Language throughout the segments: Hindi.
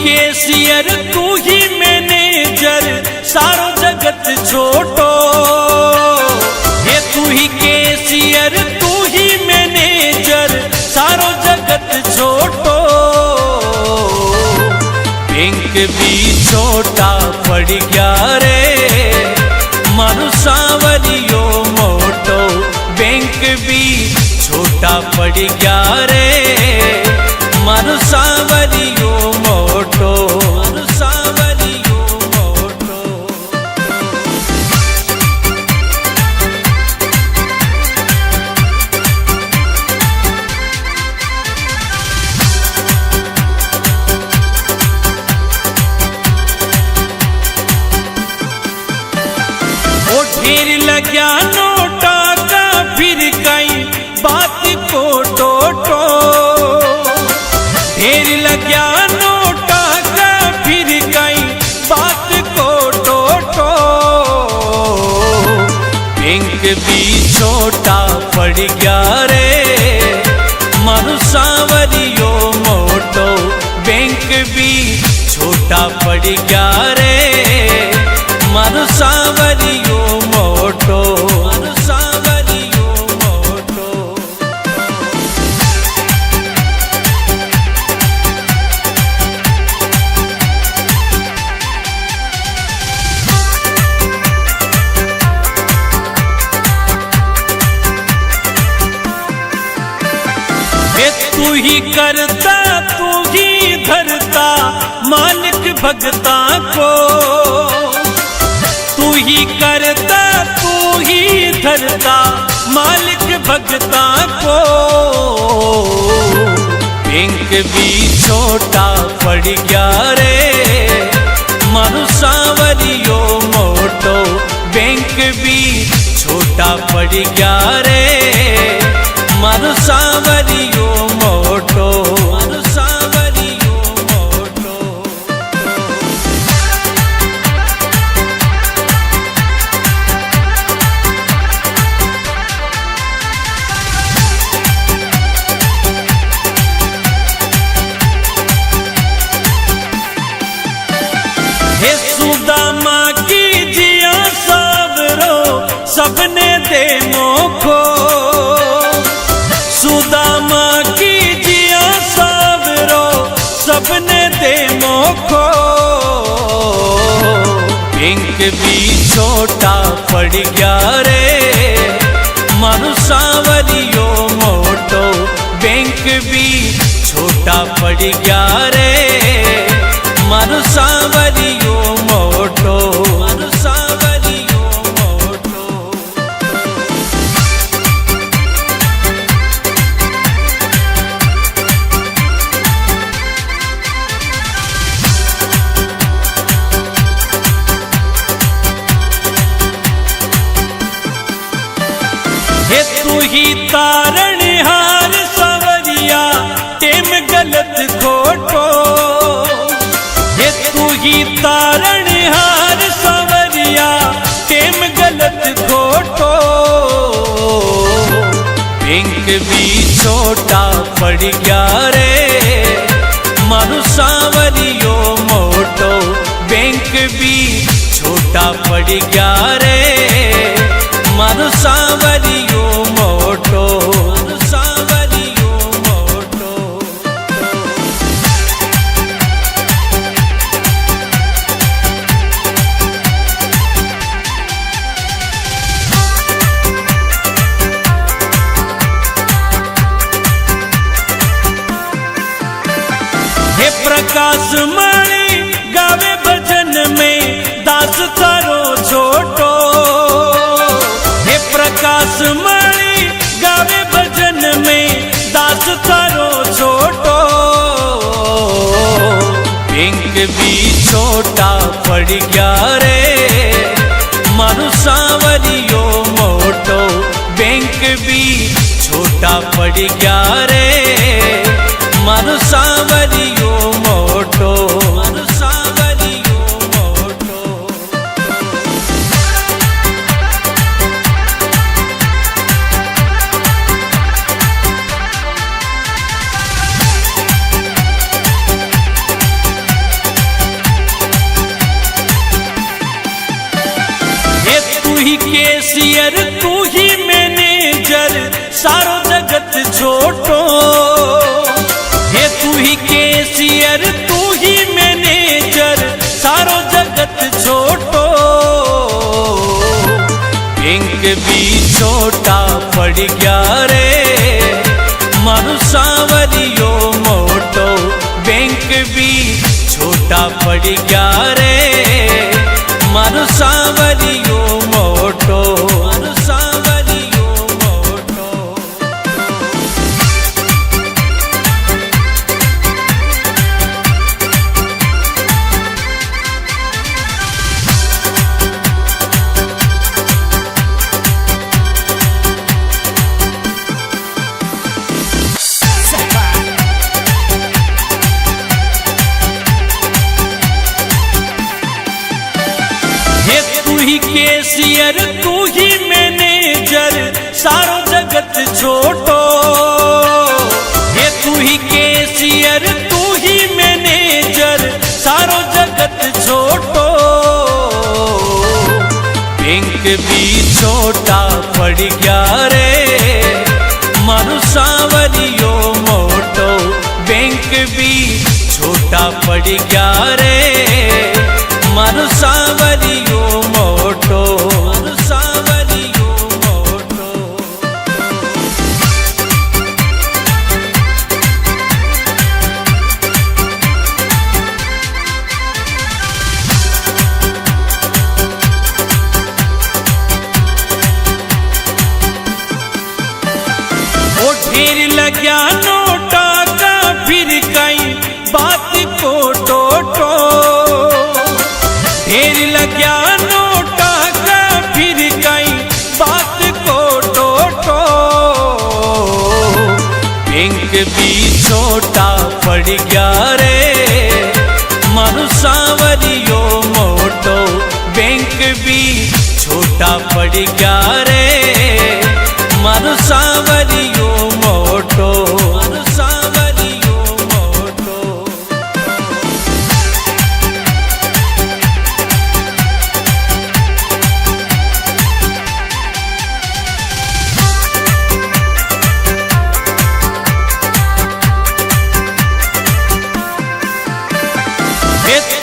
केशियर तू ही मैनेजर सारो जगत छोटो। हे तू ही केशियर तू ही मैनेजर सारो जगत छोटो। बैंक भी छोटा पड़ गया रे मारू सांवरियो मोटो। बैंक भी छोटा पड़ गया रे मारू सांवरियो मोटो। मारू सांवरियो मोटो। ओ ढेर लग्या नोटा का फिर कई बात को टोटो। ढेर लग्या नोटा का फिर कई बात को टोटो। बैंक भी छोटा पड़ गया रे मारू सांवरियो मोटो। बैंक भी छोटा पड़ गया रे मारू सांवरियो मोटो। मारू सांवरियो मोटो। तू ही करता तू ही धरता मालिक भगता को। तू ही करता तू ही धरता मालिक भगता को। बैंक भी छोटा पड़ गया रे मारू सांवरियो मोटो। बैंक भी छोटा पड़ गया रे मारू सांवरियो मोटो। मारू सांवरियो मोटो। हे सुदामा की जिया सबरो सबने दे मोखो। सुदामा की जिया सबरो सबने दे मोखो। बैंक भी छोटा पड़ गया रे मारू सांवरियो मोटो। बैंक भी छोटा पड़ गया रे मारू सांवरियो मोटो। मारू सांवरियो मोटो। हे तू ही तारणहार सांवरिया टेम गलत खोटो। हे तू ही तारणहार सांवरिया टेम गलत खोटो। बैंक भी छोटा पड़ गया रे मारू सांवरियो मोटो। बैंक भी छोटा पड़ गया रे मारू सांवरियो मोटो। मारू सांवरियो मोटो। हे प्रकाश माली गावे भजन में दास थारो छोटो। हे प्रकाश माली गावे भजन में दास थारो छोटो। बैंक भी छोटा पड़ गया रे मारू सांवरियो मोटो। बैंक भी छोटा पड़ गया रे मारू सांवरियो मोटो। मारू सांवरियो मोटो। केसियर तू ही मैनेजर सारो जगत छोटो। हे तू ही केसियर तू ही मैनेजर सारो जगत छोटो। बैंक भी छोटा पड़ गया रे मारू सांवरियो मोटो। बैंक भी छोटा पड़ गया रे मारू सांवरियो मोटो। मारू सांवरियो मोटो। केसियर तू ही मैनेजर सारो जगत छोटो। ये तू ही केसियर तू ही मैनेजर सारो जगत छोटो। बैंक भी छोटा पड़ गया रे मारू सांवरियो मोटो। बैंक भी छोटा पड़ गया रे मारू सांवरियो मोटो। मारू सांवरियो मोटो। ओ ढेर लग्या नोटा का फिर कई बात को टोटो। ढेर लग्या नोटा का फिर कई बात को टोटो। बैंक भी छोटा पड़ गया रे मारू सांवरियो मोटो। बैंक भी छोटा पड़ गया रे मारू सांवरियो मोटो। मारू सांवरियो मोटो।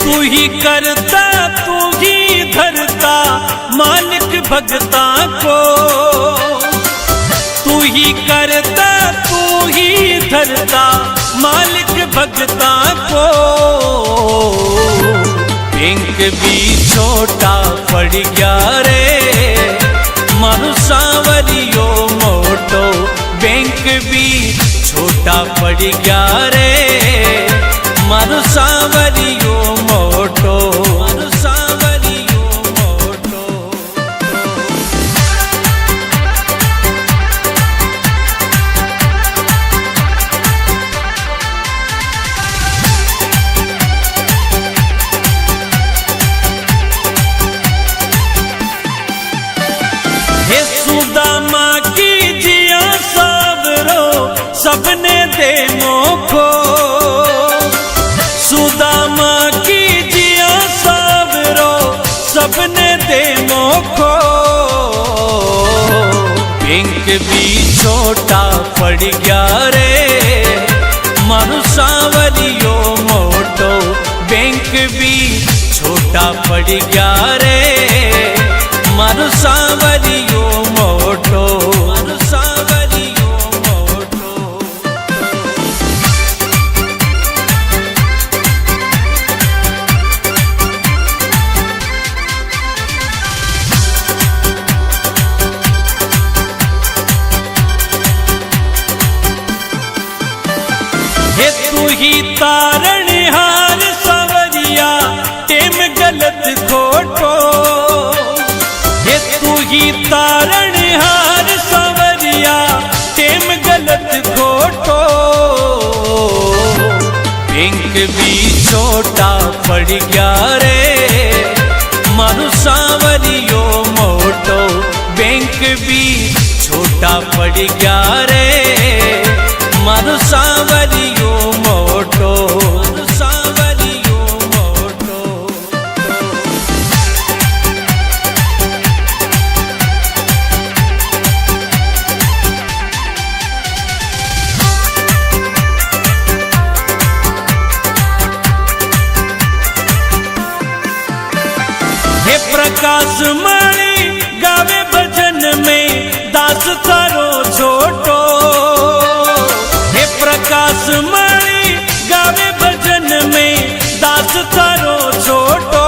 तू ही करता तू ही धरता मालिक भगता को। तू ही करता तू ही धरता मालिक भगता को। बैंक भी छोटा पड़ गया रे मारू सांवरियो मोटो। बैंक भी छोटा पड़ गया रे मारू सांवरियो मोटो। मारू सांवरियो मोटो। हे सुदामा की जिया सबरो सबने दे मोखो। सुदामा की जिया सबरो सबने दे मोखो। बैंक भी छोटा पड़ गया रे मारू सांवरियो मोटो। बैंक भी छोटा पड़ गया रे मारू सांवरियो मोटो। मारू सांवरियो मोटो। हे तू ही तारणहार सांवरिया टेम गलत खोटो। हे तू ही तारणहार सांवरिया टेम गलत खोटो। बैंक भी छोटा पड़ गया रे मारू सांवरियो मोटो। बैंक भी छोटा पड़ गया रे मारू सांवरियो मोटो। मारू सांवरियो मोटो। थारो छोटो हे प्रकाश मणि गावे भजन में दास थारो छोटो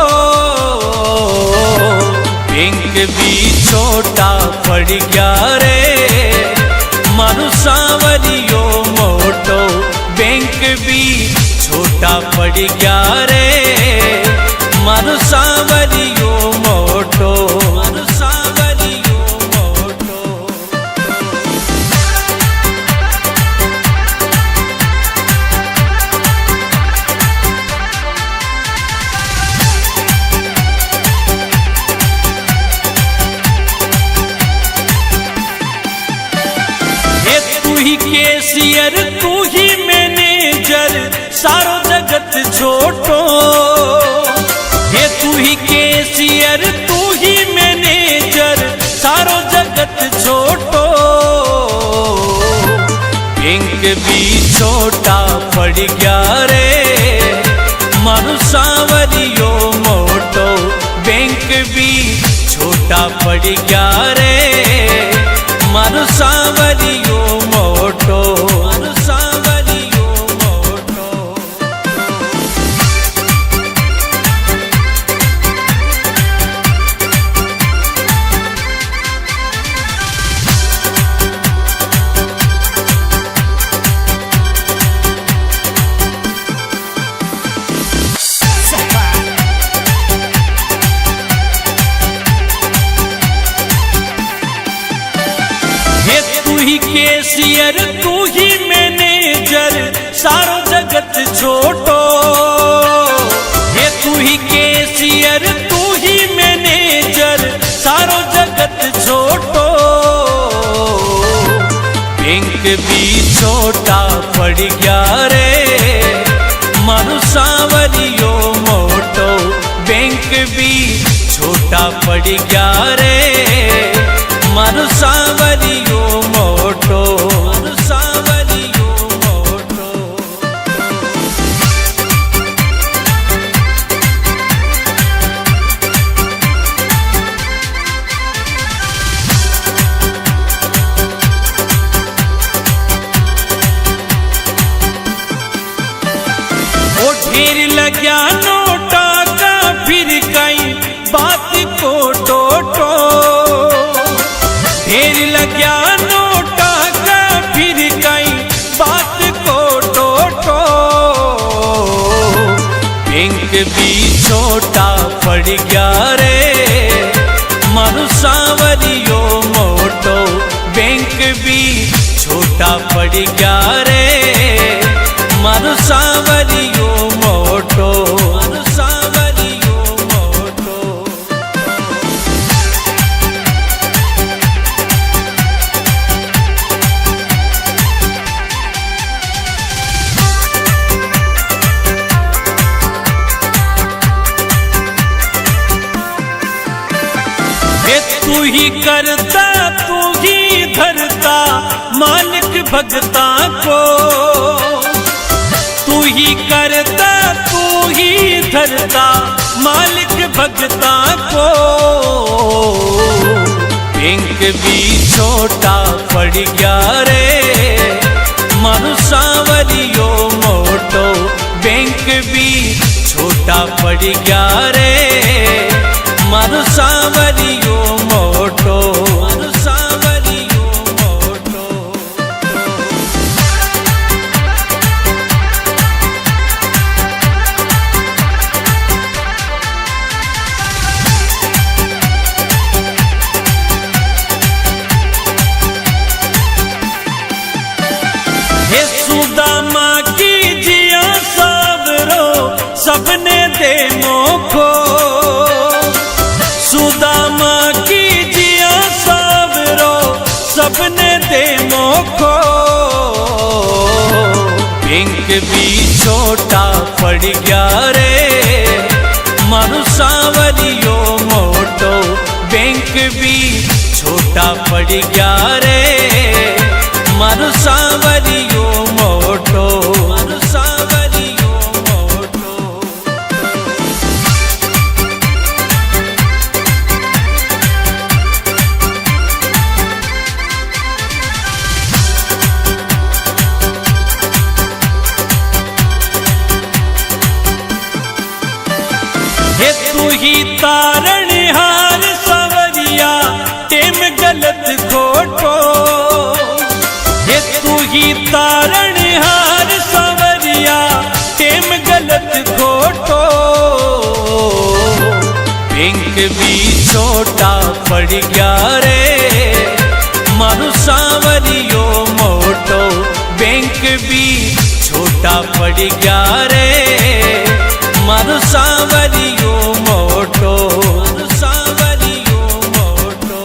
बैंक भी छोटा पड़ गया रे मारू सांवरियो मोटो बैंक भी छोटा पड़ गया रे मारू सांवरियो मोटो मारू सांवरियो मोटो। तू ही कैशियर तू ही मैनेजर सारो जगत छोटो ये तू ही कैशियर तू ही मैनेजर सारो जगत छोटो बैंक भी छोटा पड़ गया रे मारू सांवरियो मोटो बैंक भी छोटा पड़ गया रे मारू सांवरियो मोटो मारू सांवरियो मोटो। तू ही कैशियर तू ही मैनेजर सारो जगत छोटो ये तू ही कैशियर तू ही मैनेजर सारो जगत छोटो बैंक भी छोटा पड़ गया रे मारू सांवरियो मोटो बैंक भी छोटा पड़ गया रे मारू सांवरियो मोटो मारू सांवरियो मोटो। ओ ढेर लग्या नोटा का फिर कई बात को टोटो ढेर लग्या नोटा का फिर कई बात को टोटो बैंक भी छोटा पड़ गया रे मारू सांवरियो मोटो बैंक भी छोटा पड़ गया रे मारू सांवरियो मोटो मारू सांवरियो मोटो। तू ही करता तू ही धरता मालिक भगता को तू ही करता तू ही धरता मालिक भगता को बैंक भी छोटा पड़ गया रे मारू सांवरियो मोटो बैंक भी छोटा पड़ गया रे मारू सांवरियो मोटो मारू सांवरियो मोटो। हे सुदामा की जिया सबरो सबने दे मोखो सुदामा की जिया सबरो सबने दे मोखो बैंक भी छोटा पड़ गया रे मारू सांवरियो मोटो बैंक भी छोटा पड़ गया रे मारू सांवरियो मोटो मारू सांवरियो मोटो। भी छोटा पड़ गया रे मारू सांवरियो मोटो। बैंक भी छोटा पड़ गया रे मारू सांवरियो मोटो। सांवरियो मोटो।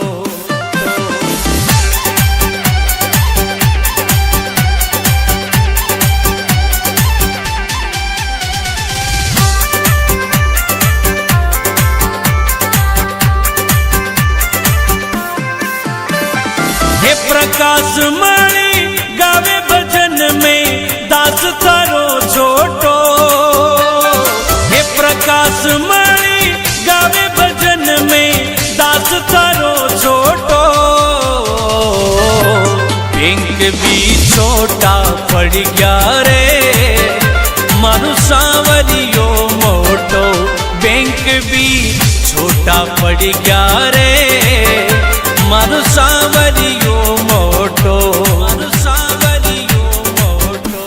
हे प्रकाश मणि गावे भजन में दास थारो छोटो। हे प्रकाश मणि गावे भजन में दास थारो छोटो। बैंक भी छोटा पड़ गया रे मारू सांवरियो मोटो। बैंक भी छोटा पड़ गया रे मारू सांवरियो मोटो। मारू सांवरियो मोटो।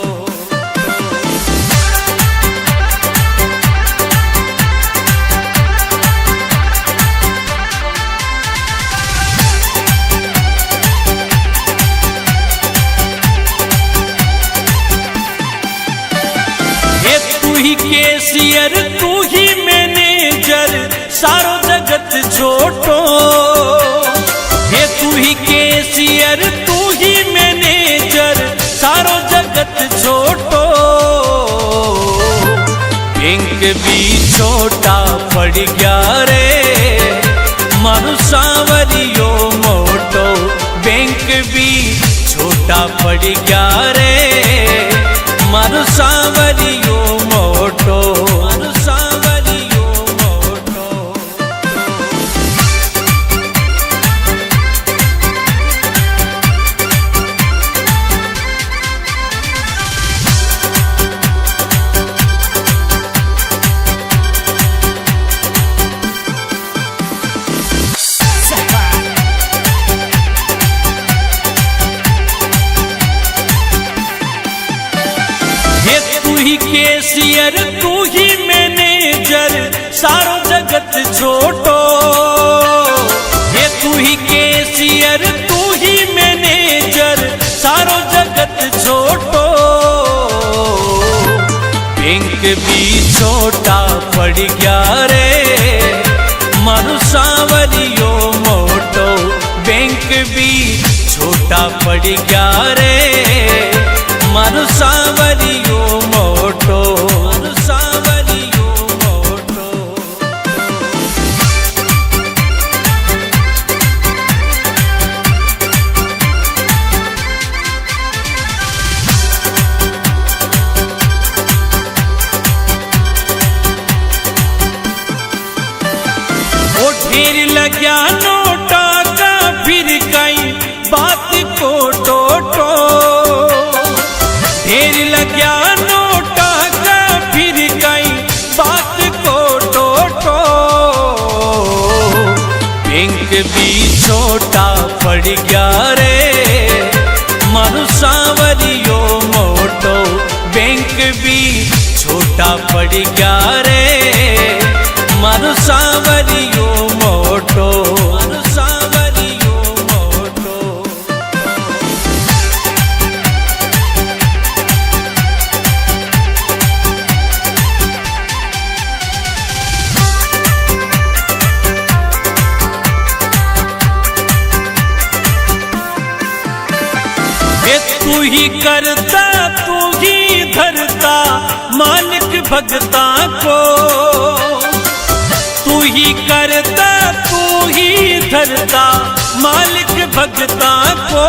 ये तू ही कैशियर तू ही मैनेजर सारो जगत छोटो। ये तू ही कैशियर तू ही मैनेजर सारो जगत छोटो। बैंक भी छोटा पड़ गया रे मारू सांवरियो मोटो। बैंक भी छोटा पड़ गया रे मारू सांवरियो मोटो। मारू सांवरियो मोटो। ये तू ही कैशियर तू ही मैनेजर सारो जगत छोटो। ये तू ही कैशियर तू ही मैनेजर सारो जगत छोटो। बैंक भी छोटा पड़ गया रे मारू सांवरियो मोटो। बैंक भी छोटा पड़ गया रे मारू सांवरियो मोटो। मारू सांवरियो मोटो। ओ ढेर लग्या नोटा का फिर कई बात को टोटो। ढेर लग्या नोटा का फिर कई बात को टोटो। बैंक भी छोटा पड़ गया रे मारू सांवरियो मोटो। बैंक भी छोटा पड़ गया रे मारू सांवरियो मोटो। मारू सांवरियो मोटो। ये तू ही करता तू ही धरता मालिक भगता को। तू ही करता तू ही धरता मालिक भगता को।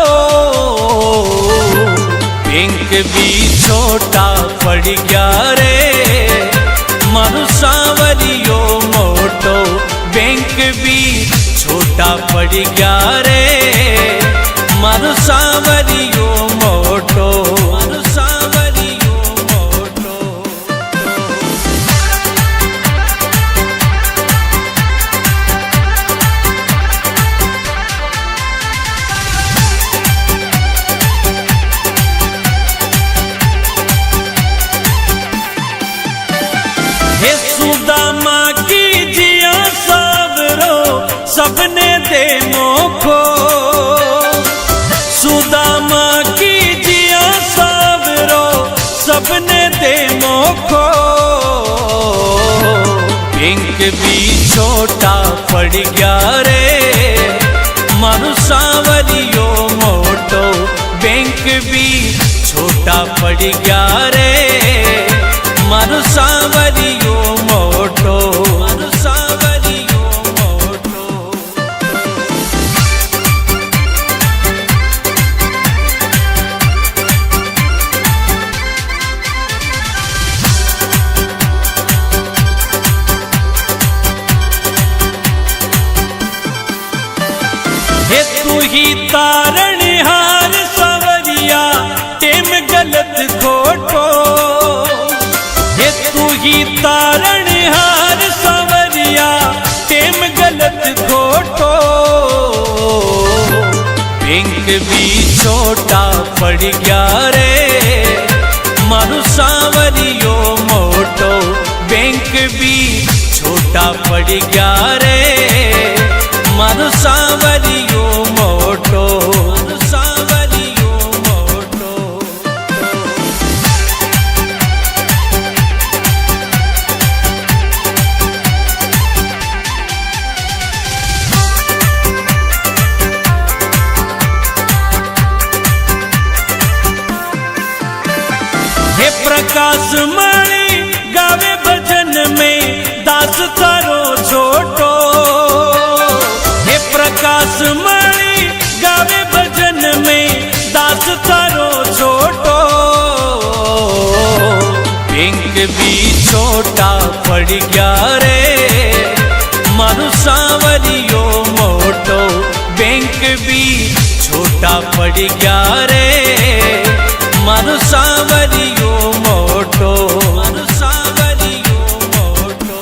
बैंक भी छोटा पड़ गया रे मारू सांवरियो मोटो। बैंक भी छोटा पड़ गया रे मारू सांवरियो मोटो। मारू सांवरियो मोटो। हे सुदामा की जिया सब छोटा पड़ गया रे मारू सांवरियो मोटो बैंक भी छोटा पड़ गया रे मारू सांवरियो मोटो मारू सांवरियो मोटो। हे तू ही तारणहार सांवरिया टेम गलत खोटो हे तू ही तारणहार सांवरिया टेम गलत खोटो बैंक भी छोटा पड़ गया रे मारू सांवरियो मोटो बैंक भी छोटा पड़ गया रे मारू सांवरियो मोटो मारू सांवरियो मोटो। हे प्रकाश मणि गावे भजन में दास तारो छोटो हे प्रकाश मणि गावे भजन में दास तारो छोटो बैंक भी छोटा पड़ गया रे मारू सांवरियो मोटो बैंक भी छोटा पड़ गया रे मारू सांवरियो मोटो मारू सांवरियो मोटो।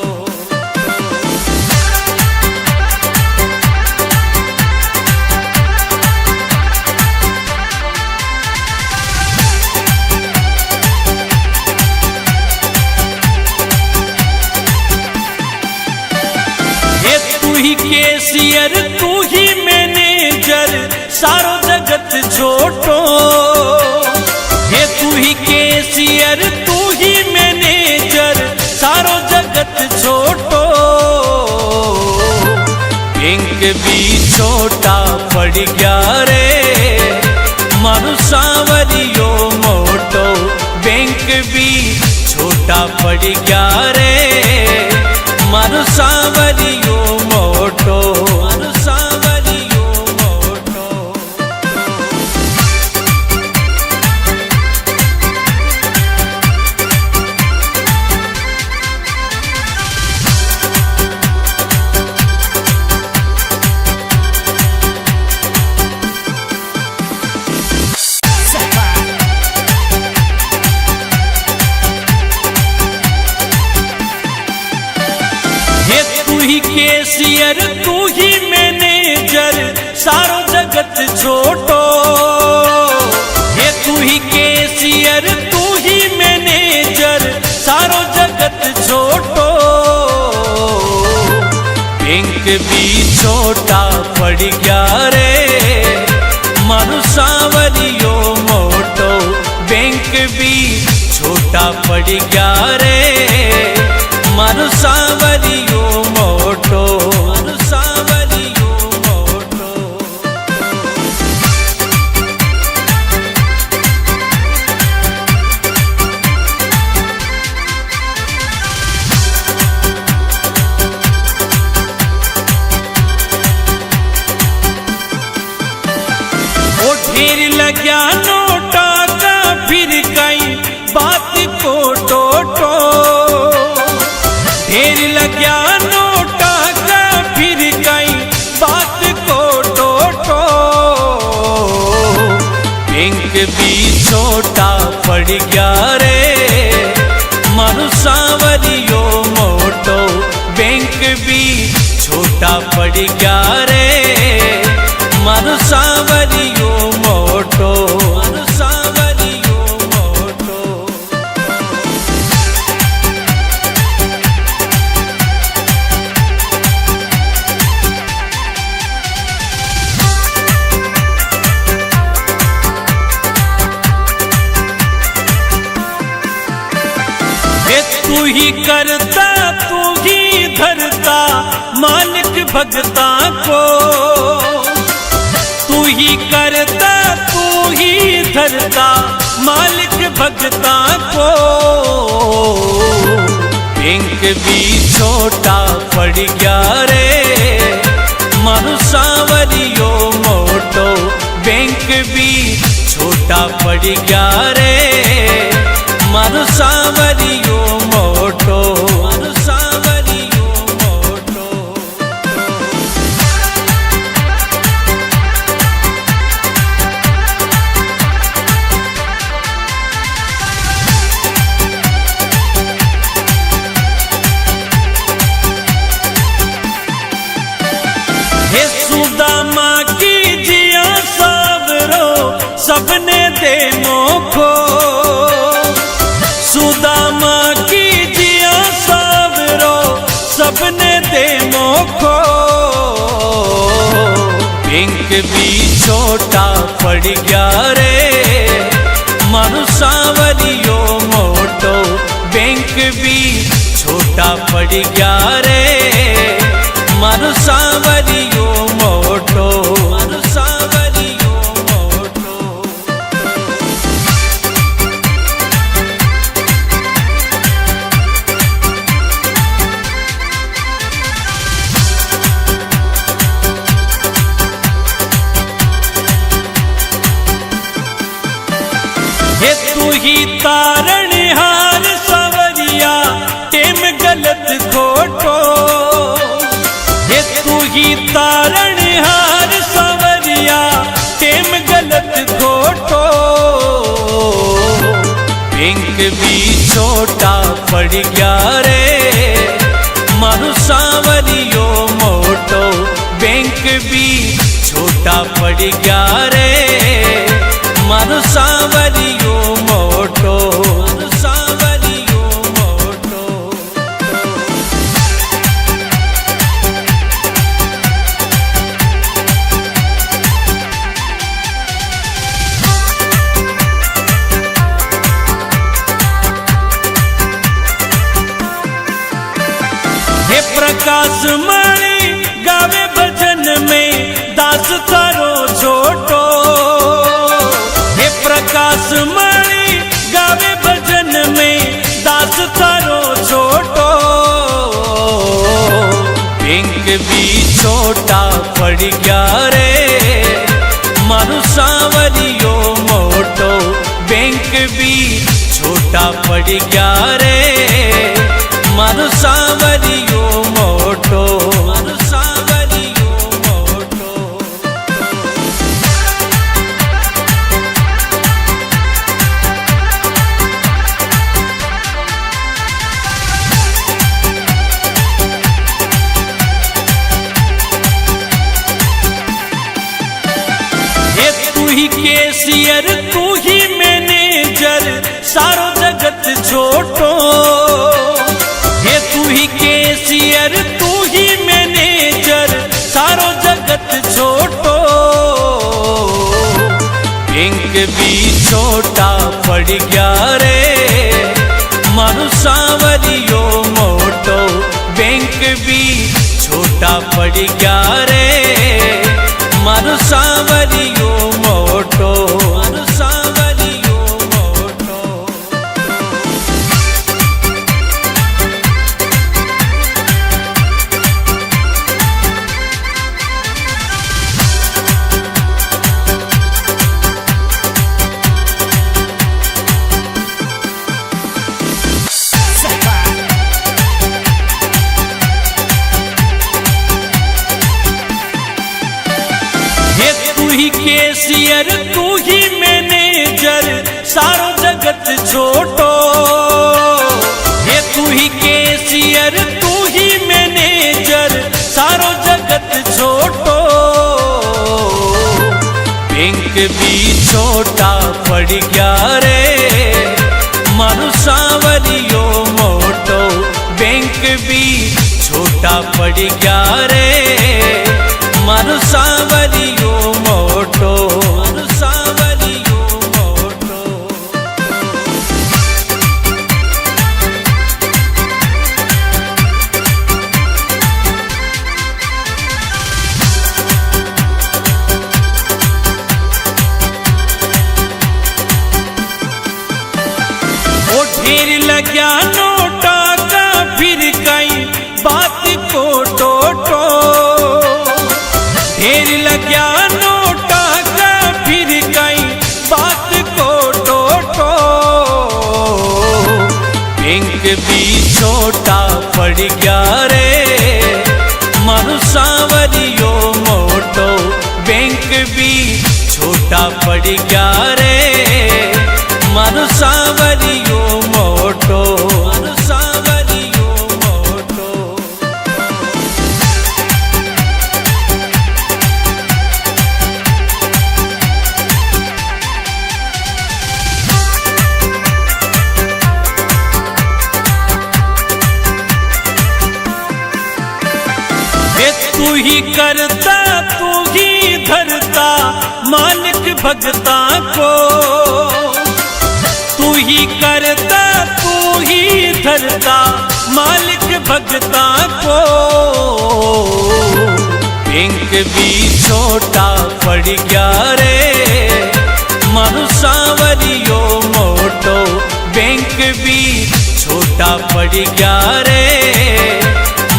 हे तू ही कैशियर तू ही मैनेजर सारो जगत छोटो हे तू ही कैशियर तू ही मैनेजर सारो जगत छोटो बैंक भी छोटा पड़ गया रे मारू सांवरियो मोटो बैंक भी छोटा पड़ गया रे मारू सांवरियो मोटो मारू सांवरियो मोटो। हे तू ही कैशियर तू ही मैनेजर सारो जगत छोटो हे तू ही कैशियर तू ही मैनेजर सारो जगत छोटो बैंक भी छोटा पड़ गया रे मारू सांवरियो मोटो बैंक भी छोटा पड़ गया रे मारू सांवरियो मोटो मारू सांवरियो मोटो। ओ ढेर लग्या नोटा का फिर कई बात को टोटो ढेर लग्या नोटा का फिर कई बात को टोटो बैंक भी छोटा पड़ गया रे मारू सांवरियो मोटो बैंक भी छोटा पड़ गया रे मारू सांवरियो मोटो मारू सांवरियो मोटो। हे तू ही करता तू ही धरता मालिक भगता को, तू ही करता तू ही धरता मालिक भगता को। बैंक भी छोटा पड़ गया रे मानु सांवरियो मोटो, बैंक भी छोटा पड़ गया रे मानु सांवरियो मोटो, मानु सांवरियो मोटो। हे सुदामा की जिया सावरो सबने दे मोखो, सुदामा की जिया सावरो सबने दे मोखो। बैंक भी छोटा पड़ गया रे मानु सांवरियो मोटो, बैंक भी छोटा पड़ गया रे मानु सांवरियो मोटो, मानु सांवरियो मोटो। हे तू ही तारणहार सांवरिया टेम गलत खोटो, हे तू ही तारणहार सांवरिया टेम गलत खोटो। बैंक भी छोटा पड़ गया रे मानु सांवरियो मोटो, बैंक भी छोटा पड़ गया रे मानु सांवरियो मोटो, मानु सांवरियो मोटो। हे प्रकाश मणि गावे भजन में दास थारो छोटो, हे प्रकाश मणि गावे भजन में दास थारो छोटो। बैंक भी छोटा पड़ गया रे मानु सांवरियो मोटो, बैंक भी छोटा पड़ गया रे मानु सांवरियो मोटो, मानु सांवरियो मोटो। हे तू ही कैशियर तू ही मैनेजर सारो जगत छोटो, हे तू ही कैशियर तू ही मैनेजर सारो जगत छोटो। बैंक भी छोटा पड़ गया रे मानु सांवरियो मोटो, बैंक भी छोटा पड़ गया रे मानु सांवरियो मोटो, मानु सांवरियो मोटो। हे तू ही कैशियर तू ही मैनेजर सारो जगत छोटो, हे तू ही कैशियर तू ही मैनेजर सारो जगत छोटो। बैंक भी छोटा पड़ गया रे मानु सांवरियो मोटो, बैंक भी छोटा पड़ गया रे मानु सांवरियो मोटो, मानु सांवरियो मोटो। लग्या नोटा का फिर कई बात को टोटो, ढेर लग्या नोटा का फिर कई बात को टोटो। बैंक भी छोटा पड़ गया रे मारू सांवरियो मोटो, बैंक भी छोटा पड़ गया रे मारू सांवरियो मोटो, मारू सांवरियो मोटो। तू ही करता तू ही धरता मालिक भगता को, तू ही करता तू ही धरता मालिक भगता को। बैंक भी छोटा पड़ गया रे मारू सांवरियो मोटो, बैंक भी छोटा पड़ गया रे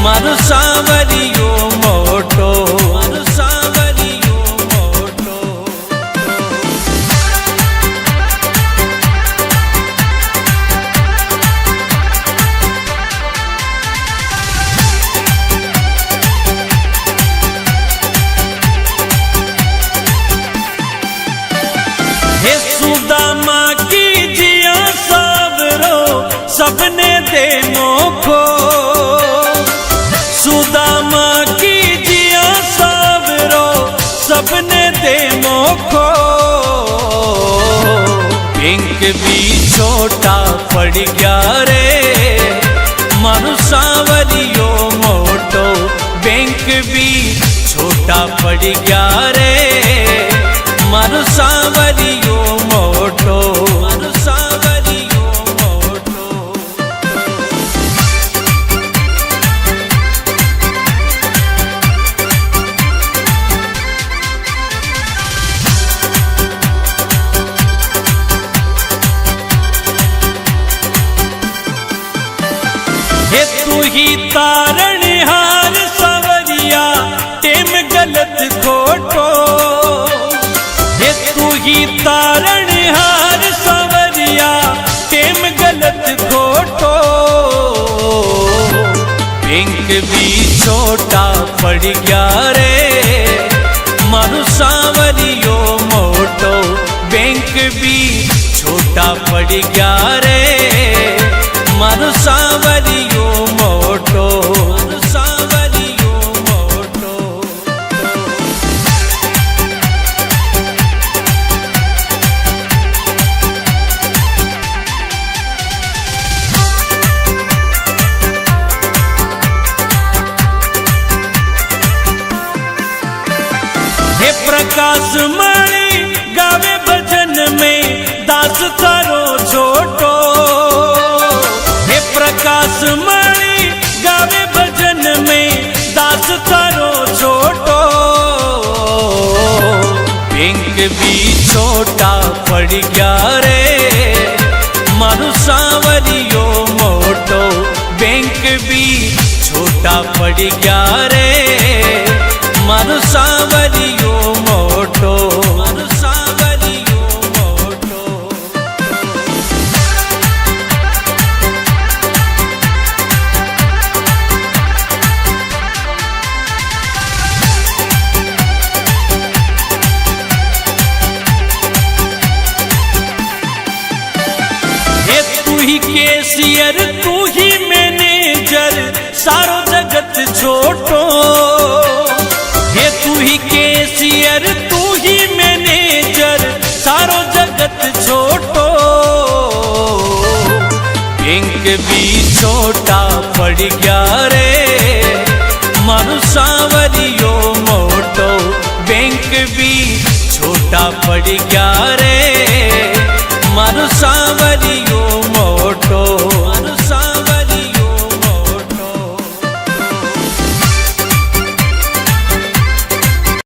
मारू सांवरियो मोटो, मारू सांवरियो मोटो। हे सुदामा की जिया सावरो सबने दे मोखो, सुदामा की जिया सावरो सबने दे मोखो। बैंक भी छोटा पड़ गया रे मारू सांवरियो मोटो, बैंक भी छोटा पड़ गया रे मारू सांवरियो मोटो, मारू सांवरियो मोटो। हे तू ही तारण हार सांवरिया टेम गलत खोटो, हे तू ही तारण हार सांवरिया टेम गलत खोटो। बैंक भी छोटा पड़ गया रे मारू सांवरियो मोटो, बैंक भी छोटा पड़ गया रे मारू सांवरियो मोटो, मारू सांवरियो मोटो। हे प्रकाश मणि गावे भजन में दास थारो छोटो, हे प्रकाश मणि गावे भजन में दास थारो छोटो। बैंक भी छोटा पड़ गया रे मारू सांवरियो मोटो, बैंक भी छोटा पड़ गया रे मारू सांवरियो मोटो, मारू सांवरियो मोटो। हे तू ही कैशियर तू ही मैनेजर सारो जगत छोटो, हे तू ही कैशियर तू ही मैनेजर सारो जगत छोटो। बैंक भी छोटा पड़ गया रे मारू सांवरियो मोटो, बैंक भी छोटा पड़ गया रे मारू सांवरियो